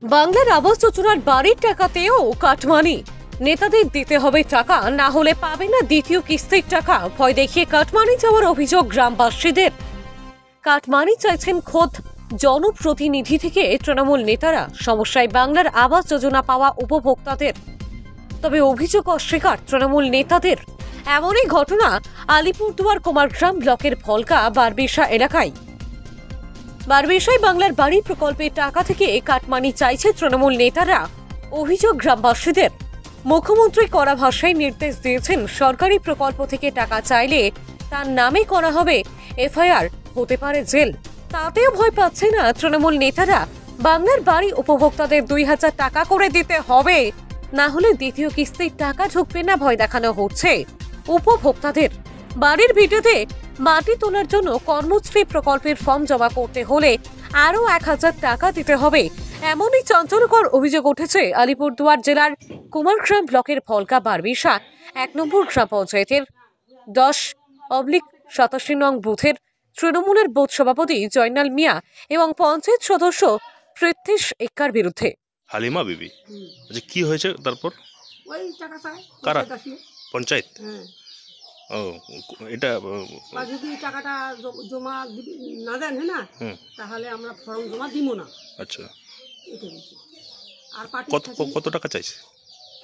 বাংলার আবাস যোজনার বাড়ির টাকাতেও কাটমানি। নেতাদের দিতে হবে টাকা, না হলে পাবে না দ্বিতীয় কিস্তির টাকা। ভয় দেখিয়ে কাটমানি যাওয়ার অভিযোগ গ্রামবাসীদের। কাটমানি চাইছেন খোদ জনপ্রতিনিধি থেকে তৃণমূল নেতারা। সমস্যায় বাংলার আবাস যোজনা পাওয়া উপভোক্তাদের। তবে অভিযোগ অস্বীকার তৃণমূল নেতাদের। এমনই ঘটনা আলিপুরদুয়ার কুমারগ্রাম ব্লকের ফলকা বারবিশা এলাকায়। বারবিশায় বাংলার বাড়ি প্রকল্পের টাকা থেকে কাটমানি চাইছে তৃণমূল নেতারা। অভিযোগ গ্রামবাসীদের। মুখ্যমন্ত্রী কড়া ভাষায় নির্দেশ দিয়েছেন, সরকারি প্রকল্প থেকে টাকা চাইলে তার নামে করা হবে এফআইআর, হতে পারে জেল। তাতেও ভয় পাচ্ছে না তৃণমূল নেতারা। বাংলার বাড়ি উপভোক্তাদের 2000 টাকা করে দিতে হবে, না হলে দ্বিতীয় কিস্তির টাকা ঢুকবে না, ভয় দেখানো হচ্ছে উপভোক্তাদের। বাড়ির ভিটেতে মাটি তোলার জন্য কর্মশ্রী প্রকল্পের ফর্ম জমা করতে হলে আরও 1000 টাকা দিতে হবে। এমনই চাঞ্চল্যকর অভিযোগ উঠেছে আলিপুরদুয়ার জেলার কুমারগ্রাম ব্লকের ফলকা বারবিশা 1 নম্বর গ্রাম পঞ্চায়েতের 10/87 নং বুথের তৃণমূলের বুথ সভাপতি জয়নাল মিয়া এবং পঞ্চায়েত সদস্য পৃথ্বীশ এক্কার বিরুদ্ধে। হালিমা বিবি, আচ্ছা কি হয়েছে তারপর? ওই টাকা চাই কারা? পঞ্চায়েত? হ্যাঁ। ও এটা যদি টাকাটা জমা না দেন, হ্যাঁ না, তাহলে আমরা ফর্ম জমা দিব না। আচ্ছা, এটা বলছি। আর পার্টি কত টাকা চাইছে?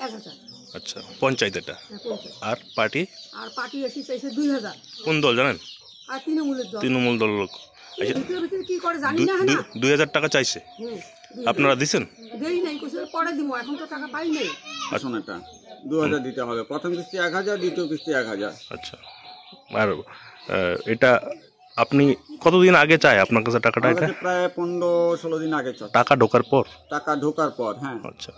1000। আচ্ছা, পঞ্চায়েত এটা। আর পার্টি? আর পার্টি এসে চাইছে 2000। কোন দল জানেন? আর তৃণমূল দল লোক। ভিতরে কি করে জানি না। 2000 টাকা চাইছে, আপনারা দিছেন? দেই নাই, কিছু পরে দিব, এখন তো টাকা পাই নাই। শোনাটা 2000 দিতে হবে, প্রথম কিস্তি 1000, দ্বিতীয় কিস্তি 1000। আচ্ছা, আর এটা আপনি কতদিন আগে চাই আপনার কাছে টাকাটা? এটা প্রায় 15-16 দিন আগে চাই। টাকা ঢোকার পর? টাকা ঢোকার পর, হ্যাঁ। আচ্ছা,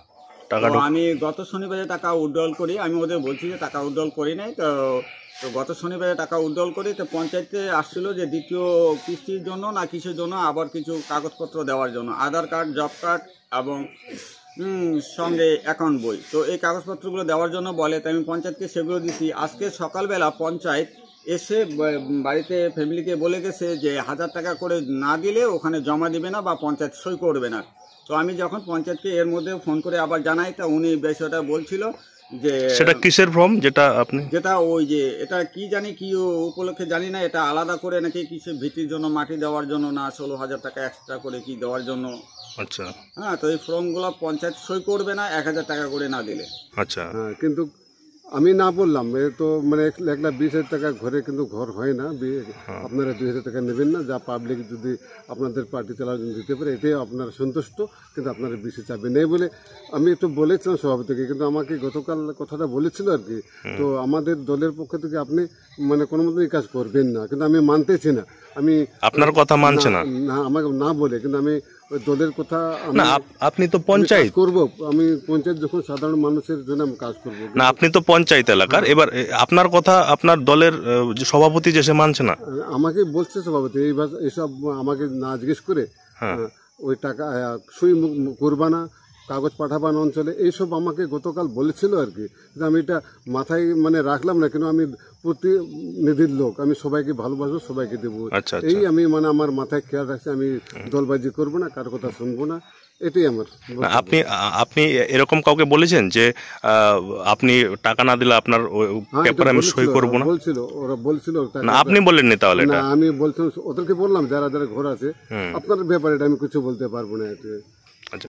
টাকা আমি গত শনিবারে টাকা উইথড্রল করি। আমি ওদের বলছি যে টাকা উইথড্রল করি নাই, তো গত শনিবারে টাকা উইথড্রল করি। তো পঞ্চায়েতে আসছিল যে দ্বিতীয় কিস্তির জন্য না কিসের জন্য আবার কিছু কাগজপত্র দেওয়ার জন্য, আধার কার্ড, জব কার্ড এবং সঙ্গে অ্যাকাউন্ট বই। তো এই কাগজপত্রগুলো দেওয়ার জন্য বলে, তো আমি পঞ্চায়েতকে সেগুলো দিছি। আজকে সকালবেলা পঞ্চায়েত এসে বাড়িতে ফ্যামিলিকে বলে গেছে যে 1000 টাকা করে না দিলে ওখানে জমা দিবে না বা পঞ্চায়েত সই করবে না। তো আমি যখন পঞ্চায়েতকে এর মধ্যে ফোন করে আবার জানাই, তা উনি বিষয়টা বলছিল যে সেটা কিসের ফর্ম, যেটা ওই যে এটা কি জানি কি উপলক্ষে জানি না, এটা আলাদা করে নাকি কিসের ভিটির জন্য, মাটি দেওয়ার জন্য না 16,000 টাকা এক্সট্রা করে কি দেওয়ার জন্য। আচ্ছা, হ্যাঁ, তো এই ফর্মগুলো পঞ্চায়েত সই করবে না 1000 টাকা করে না দিলে। আচ্ছা, হ্যাঁ, কিন্তু আমি না বললাম এ তো মানে 1,20,000 টাকা ঘরে কিন্তু ঘর হয় না। আপনারা 2000 টাকা নেবেন না, যা পাবলিক যদি আপনাদের পার্টি চালার জন্য দিতে পারে এটাই আপনারা সন্তুষ্ট, কিন্তু আপনারা বেশি চাবেন এই বলে আমি একটু বলেছিলাম সভাপতিকে। কিন্তু আমাকে গতকাল কথাটা বলেছিল আর কি। তো আমাদের দলের পক্ষ থেকে আপনি মানে কোনো মতো এই কাজ করবেন না, কিন্তু আমি মানতেছি না। আমি আপনার কথা মানছে না, আমাকে না বলে, কিন্তু আমি ওই দলের কথা না। আপনি তো পঞ্চায়েত করব, আমি পঞ্চায়েত যখন সাধারণ মানুষের জন্য আমি কাজ করব না। আপনি তো পঞ্চায়েত এলাকার, এবার আপনার কথা আপনার দলের সভাপতি যে সে মানছে না। আমাকে বলছে সভাপতি এইসব আমাকে না জিজ্ঞেস করে ওই টাকা সই করবা না, কাগজ পাঠাবান অঞ্চলে, এইসব আমাকে গতকাল বলেছিল আর কি। আমি এটা মাথায় মানে রাখলাম না, কিন্তু আমি প্রতিনিধির লোক, আমি সবাইকে ভালোবাসবো, সবাইকে দেবো। এই আমি মানে আমার মাথায় খেয়াল রাখছি, আমি দলবাজি করবো না, কার কথা শুনবো না, এটাই আমার। আপনি এরকম কাউকে বলেছেন যে আপনি টাকা না দিলে আপনার পেপারে আমি সই করবো না? বলছিল, ওরা বলছিল। না, আপনি বলেননি তাহলে? না, আমি বলছিলাম ওদেরকে, বললাম যারা যারা ঘর আছে আপনার ব্যাপারে এটা আমি কিছু বলতে পারবো না।